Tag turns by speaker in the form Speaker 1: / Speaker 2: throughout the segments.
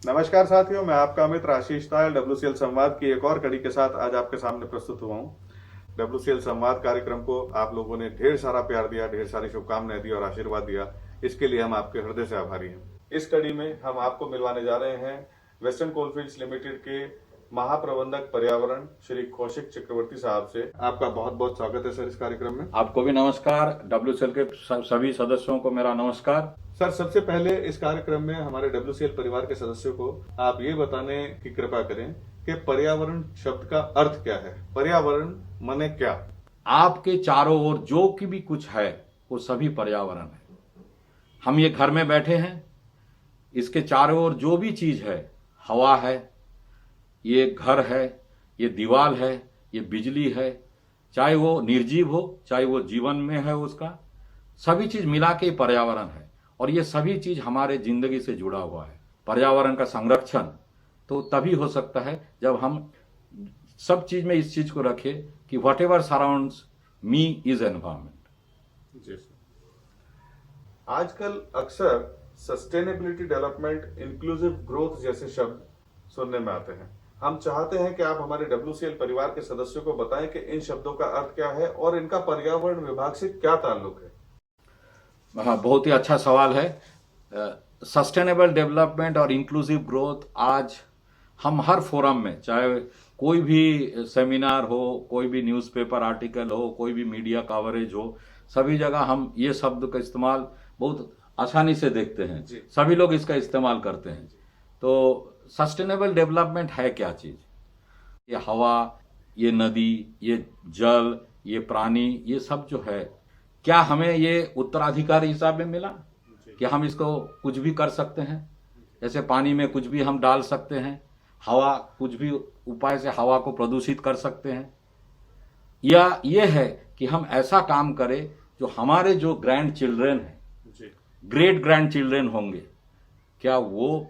Speaker 1: नमस्कार साथियों, मैं आपका अमित आशीष तायल WCL संवाद की एक और कड़ी के साथ आज आपके सामने प्रस्तुत हुआ हूँ। WCL संवाद कार्यक्रम को आप लोगों ने ढेर सारा प्यार दिया, ढेर सारी शुभकामनाएं दी और आशीर्वाद दिया, इसके लिए हम आपके हृदय से आभारी हैं। इस कड़ी में हम आपको मिलवाने जा रहे हैं वेस्टर्न कोलफील्ड्स लिमिटेड के महाप्रबंधक पर्यावरण श्री कौशिक चक्रवर्ती साहब से। आपका बहुत बहुत स्वागत है सर इस कार्यक्रम में।
Speaker 2: आपको भी नमस्कार। WCL के सभी सदस्यों को मेरा नमस्कार।
Speaker 1: सर, सबसे पहले इस कार्यक्रम में हमारे WCL परिवार के सदस्यों को आप ये बताने की कृपा करें कि पर्यावरण शब्द का अर्थ क्या है। पर्यावरण माने क्या?
Speaker 2: आपके चारों ओर जो की भी कुछ है वो सभी पर्यावरण है। हम ये घर में बैठे हैं, इसके चारों ओर जो भी चीज है, हवा है, ये घर है, ये दीवार है, ये बिजली है, चाहे वो निर्जीव हो चाहे वो जीवन में है, उसका सभी चीज मिला के पर्यावरण है। और ये सभी चीज हमारे जिंदगी से जुड़ा हुआ है। पर्यावरण का संरक्षण तो तभी हो सकता है जब हम सब चीज में इस चीज को रखें कि whatever surrounds me is environment.
Speaker 1: जी सर, आजकल अक्सर सस्टेनेबिलिटी डेवलपमेंट, इंक्लूसिव ग्रोथ जैसे शब्द सुनने में आते हैं। हम चाहते हैं कि आप हमारे WCL परिवार के सदस्यों को बताएं कि इन शब्दों का अर्थ क्या है और इनका पर्यावरण विभाग से क्या ताल्लुक है।
Speaker 2: हाँ, बहुत ही अच्छा सवाल है। सस्टेनेबल डेवलपमेंट और इंक्लूसिव ग्रोथ आज हम हर फोरम में, चाहे कोई भी सेमिनार हो, कोई भी न्यूज़पेपर आर्टिकल हो, कोई भी मीडिया कवरेज हो, सभी जगह हम ये शब्द का इस्तेमाल बहुत आसानी से देखते हैं। सभी लोग इसका इस्तेमाल करते हैं। तो सस्टेनेबल डेवलपमेंट है क्या चीज? ये हवा, ये नदी, ये जल, ये प्राणी, ये सब जो है, क्या हमें ये उत्तराधिकारी हिसाब में मिला कि हम इसको कुछ भी कर सकते हैं? जैसे पानी में कुछ भी हम डाल सकते हैं, हवा कुछ भी उपाय से हवा को प्रदूषित कर सकते हैं, या ये है कि हम ऐसा काम करें जो हमारे जो ग्रैंड चिल्ड्रेन हैं, ग्रेट ग्रैंड चिल्ड्रेन होंगे, क्या वो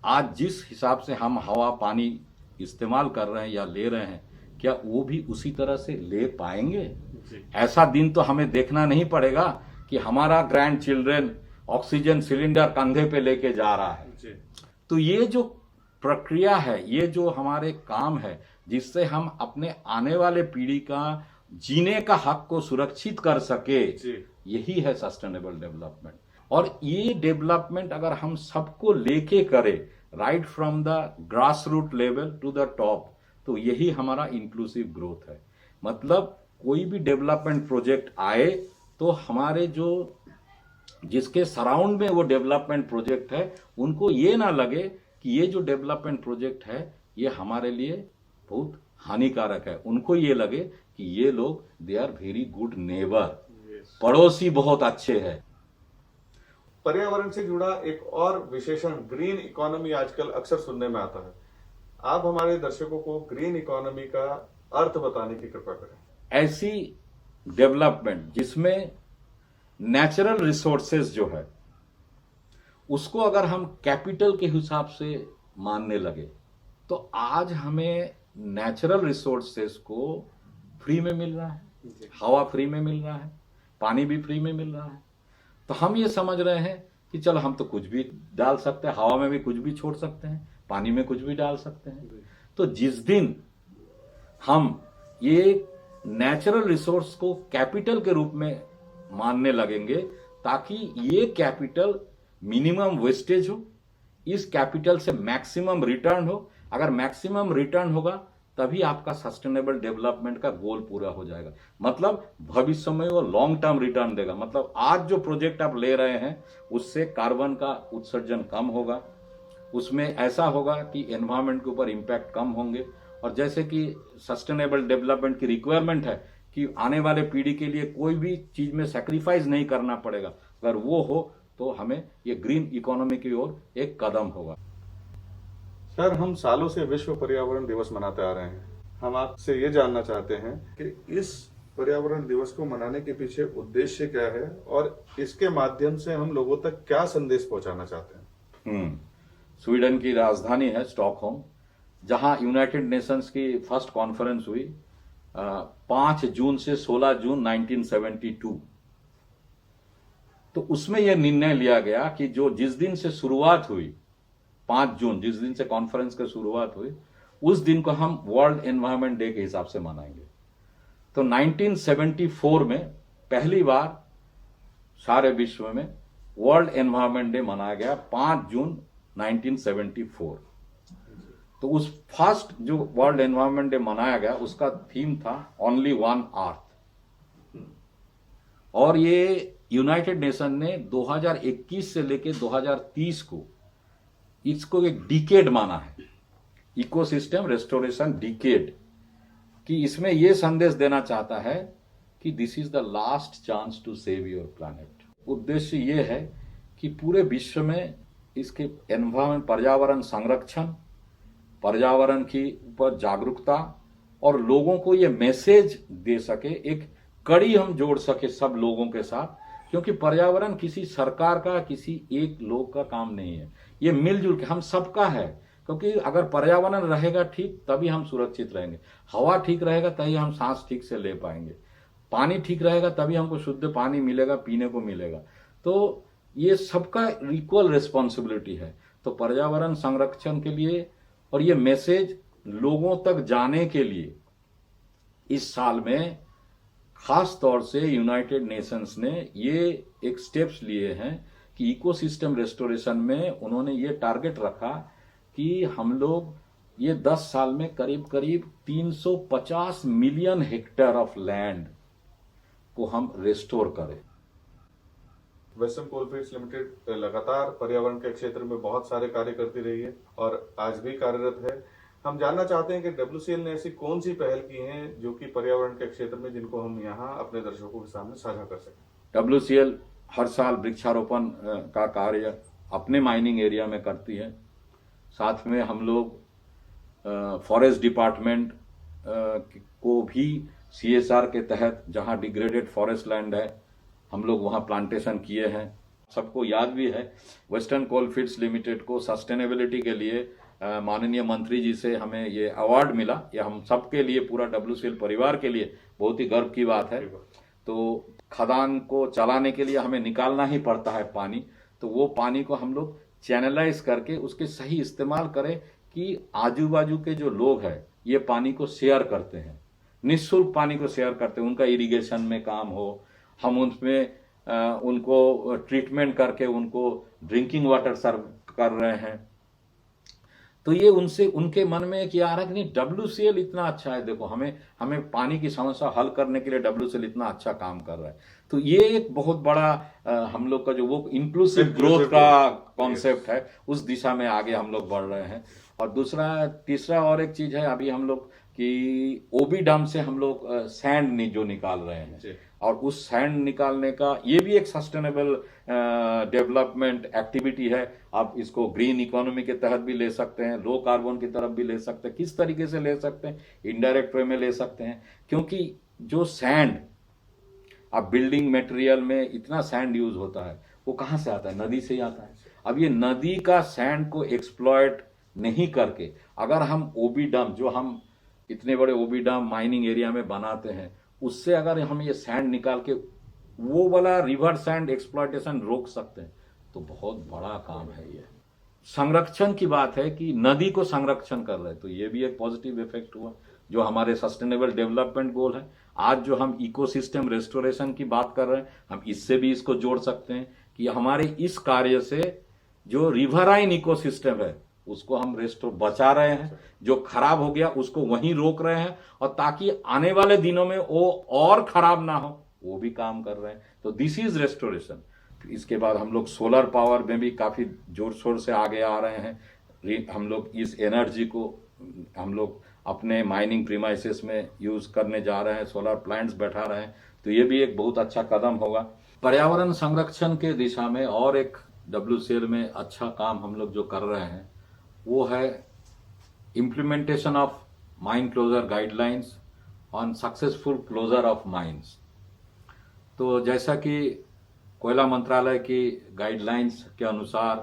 Speaker 2: आज जिस हिसाब से हम हवा पानी इस्तेमाल कर रहे हैं या ले रहे हैं, क्या वो भी उसी तरह से ले पाएंगे? ऐसा दिन तो हमें देखना नहीं पड़ेगा कि हमारा ग्रैंड चिल्ड्रेन ऑक्सीजन सिलेंडर कंधे पे लेके जा रहा है। तो ये जो प्रक्रिया है, ये जो हमारे काम है, जिससे हम अपने आने वाले पीढ़ी का जीने का हक को सुरक्षित कर सके, यही है सस्टेनेबल डेवलपमेंट। और ये डेवलपमेंट अगर हम सबको लेके करें, right from the grass root level to the top, तो यही हमारा इंक्लूसिव ग्रोथ है। मतलब कोई भी डेवलपमेंट प्रोजेक्ट आए तो हमारे जो जिसके सराउंड में वो डेवलपमेंट प्रोजेक्ट है, उनको ये ना लगे कि ये जो डेवलपमेंट प्रोजेक्ट है ये हमारे लिए बहुत हानिकारक है। उनको ये लगे कि ये लोग they are very good neighbour, पड़ोसी बहुत अच्छे हैं।
Speaker 1: पर्यावरण से जुड़ा एक और विशेषण ग्रीन इकोनॉमी आजकल अक्सर सुनने में आता है। आप हमारे दर्शकों को ग्रीन इकोनॉमी का अर्थ बताने की कृपा करें।
Speaker 2: ऐसी डेवलपमेंट जिसमें नेचुरल रिसोर्सेज जो है उसको अगर हम कैपिटल के हिसाब से मानने लगे, तो आज हमें नेचुरल रिसोर्सेज को फ्री में मिल रहा है, हवा फ्री में मिल रहा है, पानी भी फ्री में मिल रहा है। तो हम ये समझ रहे हैं कि चलो हम तो कुछ भी डाल सकते हैं, हवा में भी कुछ भी छोड़ सकते हैं, पानी में कुछ भी डाल सकते हैं। तो जिस दिन हम ये नेचुरल रिसोर्स को कैपिटल के रूप में मानने लगेंगे, ताकि ये कैपिटल मिनिमम वेस्टेज हो, इस कैपिटल से मैक्सिमम रिटर्न हो। अगर मैक्सिमम रिटर्न होगा तभी आपका सस्टेनेबल डेवलपमेंट का गोल पूरा हो जाएगा। मतलब भविष्य में वो लॉन्ग टर्म रिटर्न देगा। मतलब आज जो प्रोजेक्ट आप ले रहे हैं उससे कार्बन का उत्सर्जन कम होगा, उसमें ऐसा होगा कि एनवायरनमेंट के ऊपर इम्पैक्ट कम होंगे। और जैसे कि सस्टेनेबल डेवलपमेंट की रिक्वायरमेंट है कि आने वाले पीढ़ी के लिए कोई भी चीज में सैक्रिफाइस नहीं करना पड़ेगा, अगर वो हो तो हमें ये ग्रीन इकोनॉमी की ओर एक कदम होगा।
Speaker 1: सर, हम सालों से विश्व पर्यावरण दिवस मनाते आ रहे हैं। हम आपसे ये जानना चाहते हैं कि इस पर्यावरण दिवस को मनाने के पीछे उद्देश्य क्या है और इसके माध्यम से हम लोगों तक क्या संदेश पहुंचाना चाहते हैं।
Speaker 2: स्वीडन की राजधानी है स्टॉकहोम, जहां यूनाइटेड नेशंस की फर्स्ट कॉन्फ्रेंस हुई 5 जून से 16 जून 1972। तो उसमें यह निर्णय लिया गया कि जो जिस दिन से शुरुआत हुई 5 जून जिस दिन से कॉन्फ्रेंस की शुरुआत हुई, उस दिन को हम वर्ल्ड एनवायरनमेंट डे के हिसाब से मनाएंगे। तो 1974 में पहली बार सारे विश्व में वर्ल्ड एनवायरनमेंट डे मनाया गया 5 जून 1974। तो उस फर्स्ट जो वर्ल्ड एनवायरनमेंट डे मनाया गया उसका थीम था ओनली वन अर्थ, और ये यूनाइटेड नेशन ने 2021 से लेकर 2030 को इसको एक डिकेड माना है, इकोसिस्टम रेस्टोरेशन डिकेड, कि इसमें यह संदेश देना चाहता है कि this is the last chance to save your planet. उद्देश्य यह है कि पूरे विश्व में इसके एनवायरमेंट, पर्यावरण संरक्षण, पर्यावरण की ऊपर जागरूकता और लोगों को ये मैसेज दे सके, एक कड़ी हम जोड़ सके सब लोगों के साथ, क्योंकि पर्यावरण किसी सरकार का, किसी एक लोग का काम नहीं है, ये मिलजुल के हम सबका है। क्योंकि अगर पर्यावरण रहेगा ठीक तभी हम सुरक्षित रहेंगे, हवा ठीक रहेगा तभी हम सांस ठीक से ले पाएंगे, पानी ठीक रहेगा तभी हमको शुद्ध पानी मिलेगा, पीने को मिलेगा। तो ये सबका इक्वल रिस्पॉन्सिबिलिटी है। तो पर्यावरण संरक्षण के लिए और ये मैसेज लोगों तक जाने के लिए इस साल में खास तौर से यूनाइटेड नेशंस ने ये एक स्टेप्स लिए हैं कि इकोसिस्टम रेस्टोरेशन में उन्होंने ये टारगेट रखा कि हम लोग ये 10 साल में करीब करीब 350 मिलियन हेक्टेयर ऑफ लैंड को हम रेस्टोर करें।
Speaker 1: वेस्टर्न कोलफील्ड्स लिमिटेड लगातार पर्यावरण के क्षेत्र में बहुत सारे कार्य करती रही है और आज भी कार्यरत है। हम जानना चाहते हैं कि WCL ने ऐसी कौन सी पहल की है जो कि पर्यावरण के क्षेत्र में, जिनको हम यहाँ अपने दर्शकों के सामने साझा कर सकें।
Speaker 2: WCL हर साल वृक्षारोपण का कार्य अपने माइनिंग एरिया में करती है। साथ में हम लोग फॉरेस्ट डिपार्टमेंट को भी CSR के तहत, जहां डिग्रेडेड फॉरेस्ट लैंड है, हम लोग वहां प्लांटेशन किए हैं। सबको याद भी है वेस्टर्न कोलफील्ड्स लिमिटेड को सस्टेनेबिलिटी के लिए माननीय मंत्री जी से हमें ये अवार्ड मिला। ये हम सबके लिए, पूरा WCL परिवार के लिए बहुत ही गर्व की बात है। तो खदान को चलाने के लिए हमें निकालना ही पड़ता है पानी, तो वो पानी को हम लोग चैनलाइज करके उसके सही इस्तेमाल करें कि आजू बाजू के जो लोग हैं ये पानी को शेयर करते हैं, निःशुल्क पानी को शेयर करते हैं, उनका इरिगेशन में काम हो, हम उनमें उनको ट्रीटमेंट करके उनको ड्रिंकिंग वाटर सर्व कर रहे हैं। तो ये उनसे, उनके मन में एक आ रहा है कि नहीं, WCL इतना अच्छा है, देखो हमें पानी की समस्या हल करने के लिए WCL इतना अच्छा काम कर रहा है। तो ये एक बहुत बड़ा हम लोग का जो वो इंक्लूसिव ग्रोथ का कॉन्सेप्ट है, उस दिशा में आगे हम लोग बढ़ रहे हैं। और तीसरा और एक चीज है, अभी हम लोग कि ओबी डैम से हम लोग सैंड जो निकाल रहे हैं, और उस सैंड निकालने का ये भी एक सस्टेनेबल डेवलपमेंट एक्टिविटी है। आप इसको ग्रीन इकोनॉमी के तहत भी ले सकते हैं, लो कार्बन की तरफ भी ले सकते हैं। किस तरीके से ले सकते हैं? इनडायरेक्ट वे में ले सकते हैं, क्योंकि जो सैंड, अब बिल्डिंग मटेरियल में इतना सैंड यूज होता है, वो कहाँ से आता है? नदी से ही आता है। अब ये नदी का सैंड को एक्सप्लॉयट नहीं करके अगर हम ओबी डैम, जो हम इतने बड़े ओबी डैम माइनिंग एरिया में बनाते हैं, उससे अगर हम ये सैंड निकाल के वो वाला रिवर सैंड एक्सप्लॉयटेशन रोक सकते हैं, तो बहुत बड़ा काम है। ये संरक्षण की बात है कि नदी को संरक्षण कर रहे हैं, तो ये भी एक पॉजिटिव इफेक्ट हुआ, जो हमारे सस्टेनेबल डेवलपमेंट गोल है। आज जो हम इकोसिस्टम रेस्टोरेशन की बात कर रहे हैं, हम इससे भी इसको जोड़ सकते हैं कि हमारे इस कार्य से जो रिवराइन इकोसिस्टम है उसको हम रेस्टोर बचा रहे हैं, जो खराब हो गया उसको वहीं रोक रहे हैं, और ताकि आने वाले दिनों में वो और खराब ना हो, वो भी काम कर रहे हैं। तो दिस इज रेस्टोरेशन। इसके बाद हम लोग सोलर पावर में भी काफी जोर शोर से आगे आ रहे हैं। हम लोग इस एनर्जी को हम लोग अपने माइनिंग प्रीमाइसेस में यूज करने जा रहे हैं, सोलर प्लांट्स बैठा रहे हैं, तो ये भी एक बहुत अच्छा कदम होगा। पर्यावरण संरक्षण के दिशा में और एक WCL में अच्छा काम हम लोग जो कर रहे हैं वो है implementation of mine closure guidelines on successful closure of mines. तो जैसा कि कोयला मंत्रालय की गाइडलाइंस के अनुसार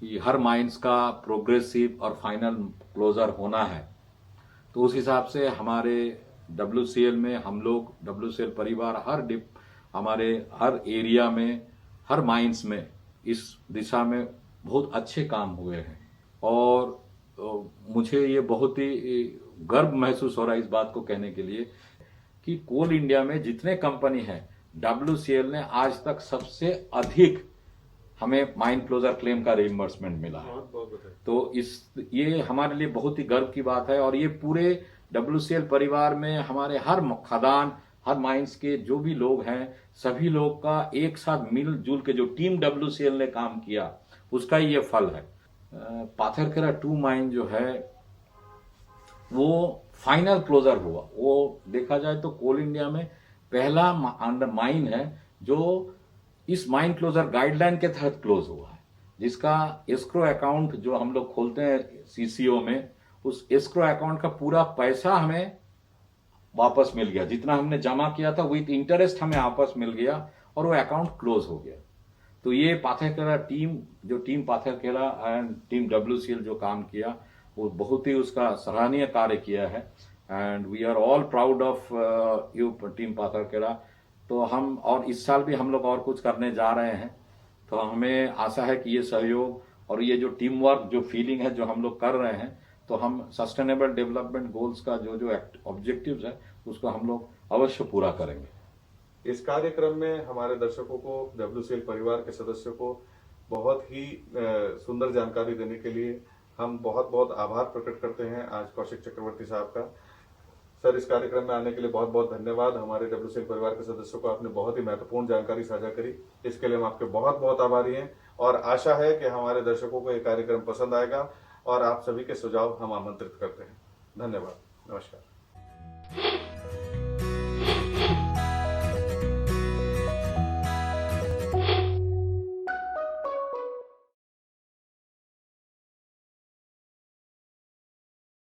Speaker 2: कि हर माइंस का प्रोग्रेसिव और फाइनल क्लोजर होना है, तो उस हिसाब से हमारे WCL में हम लोग, WCL परिवार हमारे हर एरिया में, हर माइंस में इस दिशा में बहुत अच्छे काम हुए हैं। और मुझे ये बहुत ही गर्व महसूस हो रहा है इस बात को कहने के लिए कि कोल इंडिया में जितने कंपनी हैं, WCL ने आज तक सबसे अधिक हमें माइन क्लोजर क्लेम का रिइंबर्समेंट मिला है। तो ये हमारे लिए बहुत ही गर्व की बात है। और ये पूरे WCL परिवार में हमारे हर खदान, हर माइंस के जो भी लोग हैं, सभी लोग का एक साथ मिलजुल के जो टीम WCL ने काम किया, उसका ही ये फल है। पाथरखेड़ा 2 माइन जो है वो फाइनल क्लोजर हुआ। वो देखा जाए तो कोल इंडिया में पहला अंडर माइन है जो इस माइन क्लोजर गाइडलाइन के तहत क्लोज हुआ है, जिसका एस्क्रो अकाउंट जो हम लोग खोलते हैं CCO में, उस एस्क्रो अकाउंट का पूरा पैसा हमें वापस मिल गया। जितना हमने जमा किया था विथ इंटरेस्ट हमें वापस मिल गया और वो अकाउंट क्लोज हो गया। तो ये Patharkheda team Patharkheda and team WCL जो काम किया, वो बहुत ही उसका सराहनीय कार्य किया है। And we are all proud of you team Patharkheda. तो हम और इस साल भी हम लोग और कुछ करने जा रहे हैं। तो हमें आशा है कि ये सहयोग और ये जो टीम वर्क, जो फीलिंग है जो हम लोग कर रहे हैं, तो हम सस्टेनेबल डेवलपमेंट गोल्स का जो ऑब्जेक्टिव्स है उसको हम लोग अवश्य पूरा करेंगे।
Speaker 1: इस कार्यक्रम में हमारे दर्शकों को, WCL परिवार के सदस्यों को बहुत ही सुंदर जानकारी देने के लिए हम बहुत बहुत आभार प्रकट करते हैं आज कौशिक चक्रवर्ती साहब का। सर, इस कार्यक्रम में आने के लिए बहुत बहुत धन्यवाद। हमारे WCL परिवार के सदस्यों को आपने बहुत ही महत्वपूर्ण जानकारी साझा करी, इसके लिए हम आपके बहुत बहुत आभारी हैं। और आशा है कि हमारे दर्शकों को ये कार्यक्रम पसंद आएगा और आप सभी के सुझाव हम आमंत्रित करते हैं। धन्यवाद, नमस्कार।